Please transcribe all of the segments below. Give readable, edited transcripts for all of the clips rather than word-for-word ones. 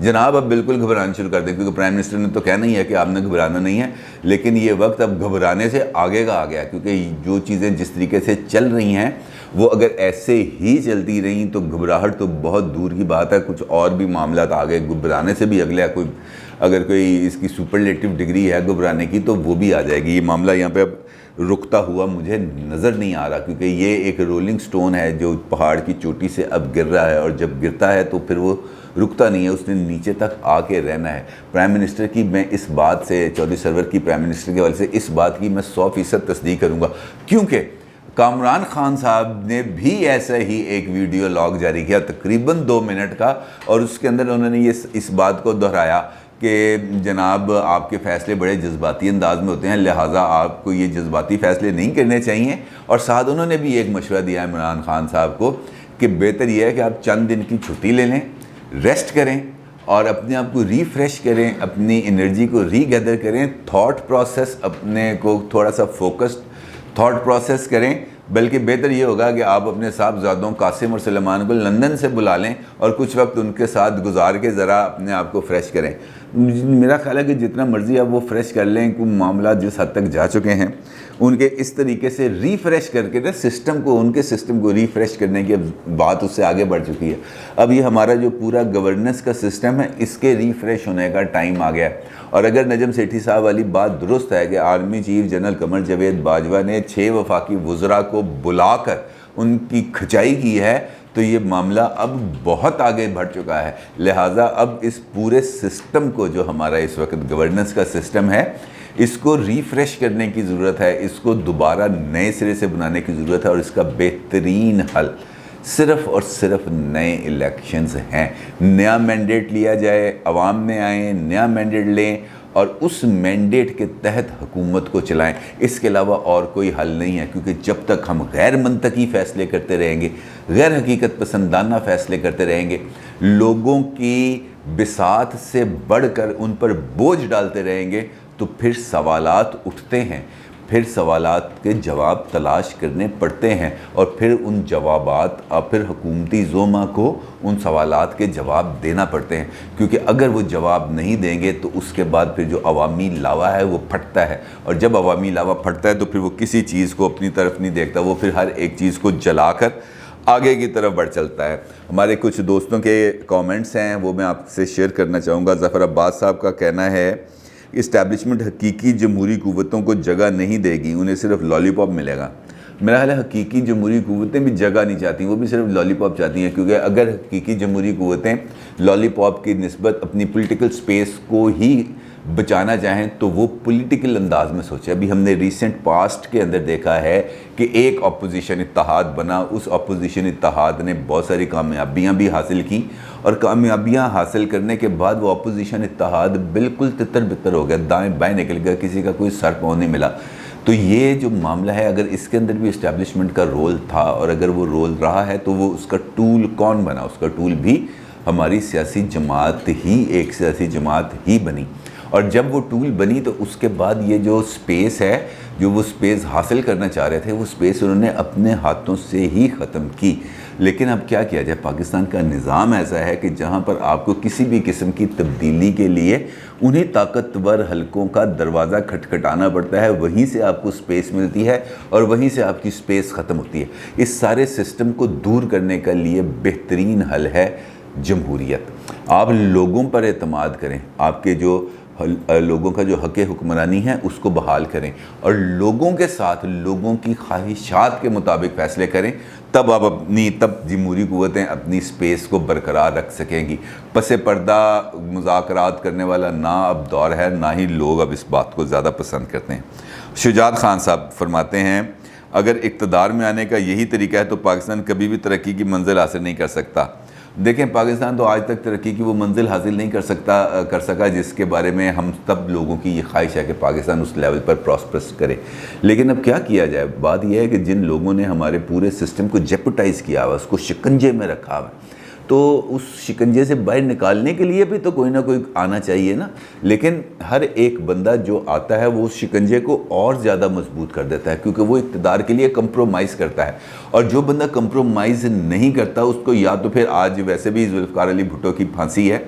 جناب اب بالکل گھبرانا شروع کر دیں، کیونکہ پرائم منسٹر نے تو کہنا ہی ہے کہ آپ نے گھبرانا نہیں ہے، لیکن یہ وقت اب گھبرانے سے آگے کا آ گیا، کیونکہ جو چیزیں جس طریقے سے چل رہی ہیں وہ اگر ایسے ہی چلتی رہیں تو گھبراہٹ تو بہت دور کی بات ہے، کچھ اور بھی معاملات آگے گھبرانے سے بھی اگلے کوئی اگر کوئی اس کی سپرلیٹو ڈگری ہے گھبرانے کی تو وہ بھی آ جائے گی۔ یہ معاملہ یہاں پہ اب رکتا ہوا مجھے نظر نہیں آ رہا، کیونکہ یہ ایک رولنگ سٹون ہے جو پہاڑ کی چوٹی سے اب گر رہا ہے، اور جب گرتا ہے تو پھر وہ رکتا نہیں ہے، اس نے نیچے تک آ کے رہنا ہے۔ پرائم منسٹر کی میں اس بات سے، چودھری سرور کی پرائم منسٹر کے حوالے سے اس بات کی میں 100% تصدیق کروں گا، کیونکہ کامران خان صاحب نے بھی ایسا ہی ایک ویڈیو لاگ جاری کیا تقریباً 2 منٹ کا، اور اس کے اندر انہوں نے اس بات کو دہرایا کہ جناب آپ کے فیصلے بڑے جذباتی انداز میں ہوتے ہیں، لہٰذا آپ کو یہ جذباتی فیصلے نہیں کرنے چاہیے، اور ساتھ انہوں نے بھی ایک مشورہ دیا ہے عمران خان صاحب کو کہ بہتر یہ ہے کہ آپ چند دن کی چھٹی لے لیں، ریسٹ کریں اور اپنے آپ کو ریفریش کریں، اپنی انرجی کو ری گیدر کریں، تھاٹ پروسیس اپنے کو تھوڑا سا فوکسڈ تھاٹ پروسیس کریں۔ بلکہ بہتر یہ ہوگا کہ آپ اپنے صاحبزادوں قاسم اور سلیمان کو لندن سے بلا لیں اور کچھ وقت ان کے ساتھ گزار کے ذرا اپنے آپ کو فریش کریں۔ میرا خیال ہے کہ جتنا مرضی آپ وہ فریش کر لیں، کوئی معاملات جس حد تک جا چکے ہیں ان کے اس طریقے سے ریفریش کر کے نا سسٹم کو، ان کے سسٹم کو ریفریش کرنے کی بات اس سے آگے بڑھ چکی ہے۔ اب یہ ہمارا جو پورا گورننس کا سسٹم ہے اس کے ریفریش ہونے کا ٹائم آ گیا ہے۔ اور اگر نجم سیٹھی صاحب والی بات درست ہے کہ army chief general Qamar Javed Bajwa نے 6 وفاقی وزراء کو بلا کر ان کی کھچائی کی ہے، تو یہ معاملہ اب بہت آگے بڑھ چکا ہے، لہٰذا اب اس پورے سسٹم کو جو ہمارا اس وقت گورننس کا سسٹم ہے اس کو ریفریش کرنے کی ضرورت ہے، اس کو دوبارہ نئے سرے سے بنانے کی ضرورت ہے، اور اس کا بہترین حل صرف اور صرف نئے الیکشنز ہیں۔ نیا مینڈیٹ لیا جائے، عوام میں آئیں، نیا مینڈیٹ لیں اور اس مینڈیٹ کے تحت حکومت کو چلائیں، اس کے علاوہ اور کوئی حل نہیں ہے، کیونکہ جب تک ہم غیر منطقی فیصلے کرتے رہیں گے، غیر حقیقت پسندانہ فیصلے کرتے رہیں گے، لوگوں کی بساط سے بڑھ کر ان پر بوجھ ڈالتے رہیں گے، تو پھر سوالات اٹھتے ہیں، پھر سوالات کے جواب تلاش کرنے پڑتے ہیں، اور پھر ان جوابات پھر حکومتی زوما کو ان سوالات کے جواب دینا پڑتے ہیں، کیونکہ اگر وہ جواب نہیں دیں گے تو اس کے بعد پھر جو عوامی لاوا ہے وہ پھٹتا ہے، اور جب عوامی لاوا پھٹتا ہے تو پھر وہ کسی چیز کو اپنی طرف نہیں دیکھتا، وہ پھر ہر ایک چیز کو جلا کر آگے کی طرف بڑھ چلتا ہے۔ ہمارے کچھ دوستوں کے کامنٹس ہیں وہ میں آپ سے شیئر کرنا چاہوں گا۔ ظفر عباس صاحب کا کہنا ہے اسٹیبلشمنٹ حقیقی جمہوری قوتوں کو جگہ نہیں دے گی، انہیں صرف لالی پاپ ملے گا۔ میرا خیال ہے حقیقی جمہوری قوتیں بھی جگہ نہیں چاہتی، وہ بھی صرف لالی پاپ چاہتی ہیں، کیونکہ اگر حقیقی جمہوری قوتیں لالی پاپ کی نسبت اپنی پولیٹیکل سپیس کو ہی بچانا چاہیں تو وہ پولیٹیکل انداز میں سوچیں۔ ابھی ہم نے ریسنٹ پاسٹ کے اندر دیکھا ہے کہ ایک اپوزیشن اتحاد بنا، اس اپوزیشن اتحاد نے بہت ساری کامیابیاں بھی حاصل کی، اور کامیابیاں حاصل کرنے کے بعد وہ اپوزیشن اتحاد بالکل تتر بتر ہو گیا، دائیں بائیں نکل گیا، کسی کا کوئی سر پاؤں نہیں ملا۔ تو یہ جو معاملہ ہے اگر اس کے اندر بھی اسٹیبلشمنٹ کا رول تھا، اور اگر وہ رول رہا ہے تو وہ اس کا ٹول کون بنا؟ اس کا ٹول بھی ہماری سیاسی جماعت ہی، ایک سیاسی جماعت ہی بنی، اور جب وہ ٹول بنی تو اس کے بعد یہ جو سپیس ہے، جو وہ سپیس حاصل کرنا چاہ رہے تھے، وہ سپیس انہوں نے اپنے ہاتھوں سے ہی ختم کی۔ لیکن اب کیا کیا جائے، پاکستان کا نظام ایسا ہے کہ جہاں پر آپ کو کسی بھی قسم کی تبدیلی کے لیے انہیں طاقتور حلقوں کا دروازہ کھٹکھٹانا پڑتا ہے، وہیں سے آپ کو سپیس ملتی ہے اور وہیں سے آپ کی سپیس ختم ہوتی ہے۔ اس سارے سسٹم کو دور کرنے کے لیے بہترین حل ہے جمہوریت۔ آپ لوگوں پر اعتماد کریں، آپ کے جو لوگوں کا جو حق حکمرانی ہے اس کو بحال کریں، اور لوگوں کے ساتھ لوگوں کی خواہشات کے مطابق فیصلے کریں، تب تب جمہوری قوتیں اپنی سپیس کو برقرار رکھ سکیں گی۔ پس پردہ مذاکرات کرنے والا نہ اب دور ہے، نہ ہی لوگ اب اس بات کو زیادہ پسند کرتے ہیں۔ شجاعت خان صاحب فرماتے ہیں اگر اقتدار میں آنے کا یہی طریقہ ہے تو پاکستان کبھی بھی ترقی کی منزل حاصل نہیں کر سکتا۔ دیکھیں پاکستان تو آج تک ترقی کی وہ منزل حاصل نہیں کر سکا جس کے بارے میں ہم سب لوگوں کی یہ خواہش ہے کہ پاکستان اس لیول پر پراسپرس کرے۔ لیکن اب کیا کیا جائے؟ بات یہ ہے کہ جن لوگوں نے ہمارے پورے سسٹم کو جیپوٹائز کیا ہوا، اس کو شکنجے میں رکھا ہوا، تو اس شکنجے سے باہر نکالنے کے لیے بھی تو کوئی نہ کوئی آنا چاہیے نا۔ لیکن ہر ایک بندہ جو آتا ہے وہ اس شکنجے کو اور زیادہ مضبوط کر دیتا ہے، کیونکہ وہ اقتدار کے لیے کمپرومائز کرتا ہے، اور جو بندہ کمپرومائز نہیں کرتا اس کو یا تو پھر آج ویسے بھی ذوالفقار علی بھٹو کی پھانسی ہے،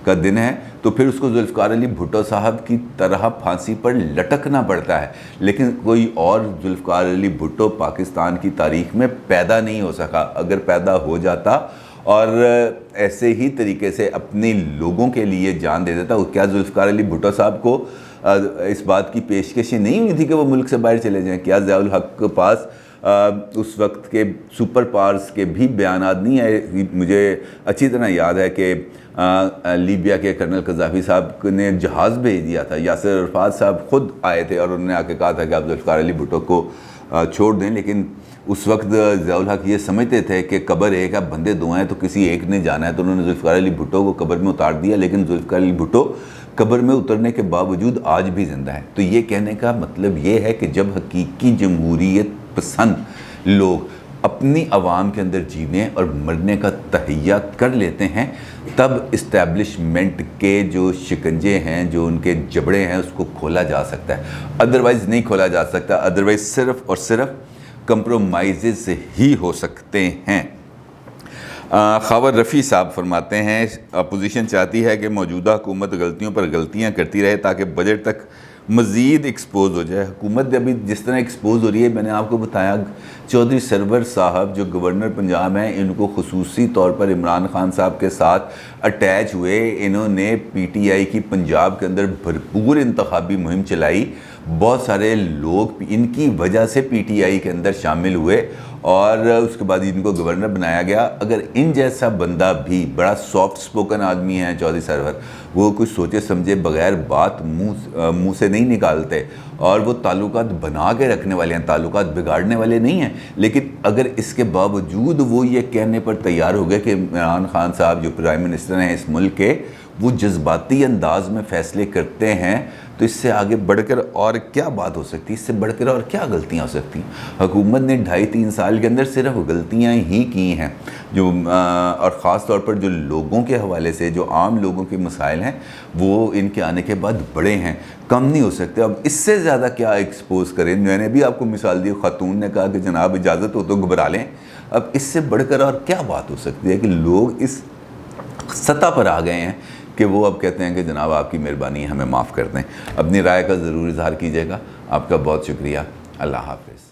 کا دن ہے تو پھر اس کو ذوالفقار علی بھٹو صاحب کی طرح پھانسی پر لٹکنا پڑتا ہے، لیکن کوئی اور ذوالفقار علی بھٹو پاکستان کی تاریخ میں پیدا نہیں ہو سکا۔ اگر پیدا ہو جاتا اور ایسے ہی طریقے سے اپنے لوگوں کے لیے جان دے دیتا، کیا ذوالفقار علی بھٹو صاحب کو اس بات کی پیشکشیں نہیں ہوئی تھی کہ وہ ملک سے باہر چلے جائیں؟ کیا ضیاء الحق کے پاس اس وقت کے سپر پاورز کے بھی بیانات نہیں آئے؟ مجھے اچھی طرح یاد ہے کہ لیبیا کے کرنل قذافی صاحب نے جہاز بھیج دیا تھا، یاسر عرفات صاحب خود آئے تھے اور انہوں نے آ کے کہا تھا کہ آپ ذوالفقار علی بھٹو کو چھوڑ دیں، لیکن اس وقت ضیاء الحق یہ سمجھتے تھے کہ قبر ایک ہے، بندے دو ہیں، تو کسی ایک نے جانا ہے، تو انہوں نے ذوالفقار علی بھٹو کو قبر میں اتار دیا، لیکن ذوالفقار علی بھٹو قبر میں اترنے کے باوجود آج بھی زندہ ہے۔ تو یہ کہنے کا مطلب یہ ہے کہ جب حقیقی جمہوریت پسند لوگ اپنی عوام کے اندر جینے اور مرنے کا تہیہ کر لیتے ہیں، تب اسٹیبلشمنٹ کے جو شکنجے ہیں، جو ان کے جبڑے ہیں، اس کو کھولا جا سکتا ہے، ادروائز نہیں کھولا جا سکتا، ادروائز صرف اور صرف کمپرومائزز ہی ہو سکتے ہیں۔ خاور رفیع صاحب فرماتے ہیں اپوزیشن چاہتی ہے کہ موجودہ حکومت غلطیوں پر غلطیاں کرتی رہے تاکہ بجٹ تک مزید ایکسپوز ہو جائے۔ حکومت ابھی جس طرح ایکسپوز ہو رہی ہے، میں نے آپ کو بتایا چودھری سرور صاحب جو گورنر پنجاب ہیں، ان کو خصوصی طور پر عمران خان صاحب کے ساتھ اٹیچ ہوئے، انہوں نے پی ٹی آئی کی پنجاب کے اندر بھرپور انتخابی مہم چلائی، بہت سارے لوگ ان کی وجہ سے پی ٹی آئی کے اندر شامل ہوئے اور اس کے بعد ان کو گورنر بنایا گیا۔ اگر ان جیسا بندہ بھی بڑا سافٹ سپوکن آدمی ہے چودھری سرور، وہ کچھ سوچے سمجھے بغیر بات منہ سے نہیں نکالتے اور وہ تعلقات بنا کے رکھنے والے ہیں، تعلقات بگاڑنے والے نہیں ہیں، لیکن اگر اس کے باوجود وہ یہ کہنے پر تیار ہو گئے کہ عمران خان صاحب جو پرائم منسٹر ہیں اس ملک کے، وہ جذباتی انداز میں فیصلے کرتے ہیں، تو اس سے آگے بڑھ کر اور کیا بات ہو سکتی ہے؟ اس سے بڑھ کر اور کیا غلطیاں ہو سکتی ہیں؟ حکومت نے 2.5-3 سال کے اندر صرف غلطیاں ہی کی ہیں، جو اور خاص طور پر جو لوگوں کے حوالے سے جو عام لوگوں کے مسائل ہیں وہ ان کے آنے کے بعد بڑے ہیں، کم نہیں ہو سکتے۔ اب اس سے زیادہ کیا ایکسپوز کریں؟ میں نے بھی آپ کو مثال دی، خاتون نے کہا کہ جناب اجازت ہو تو گھبرا لیں۔ اب اس سے بڑھ کر اور کیا بات ہو سکتی ہے کہ لوگ اس سطح پر آ گئے ہیں کہ وہ اب کہتے ہیں کہ جناب آپ کی مہربانی ہے، ہمیں معاف کر دیں۔ اپنی رائے کا ضرور اظہار کیجیے گا۔ آپ کا بہت شکریہ۔ اللہ حافظ۔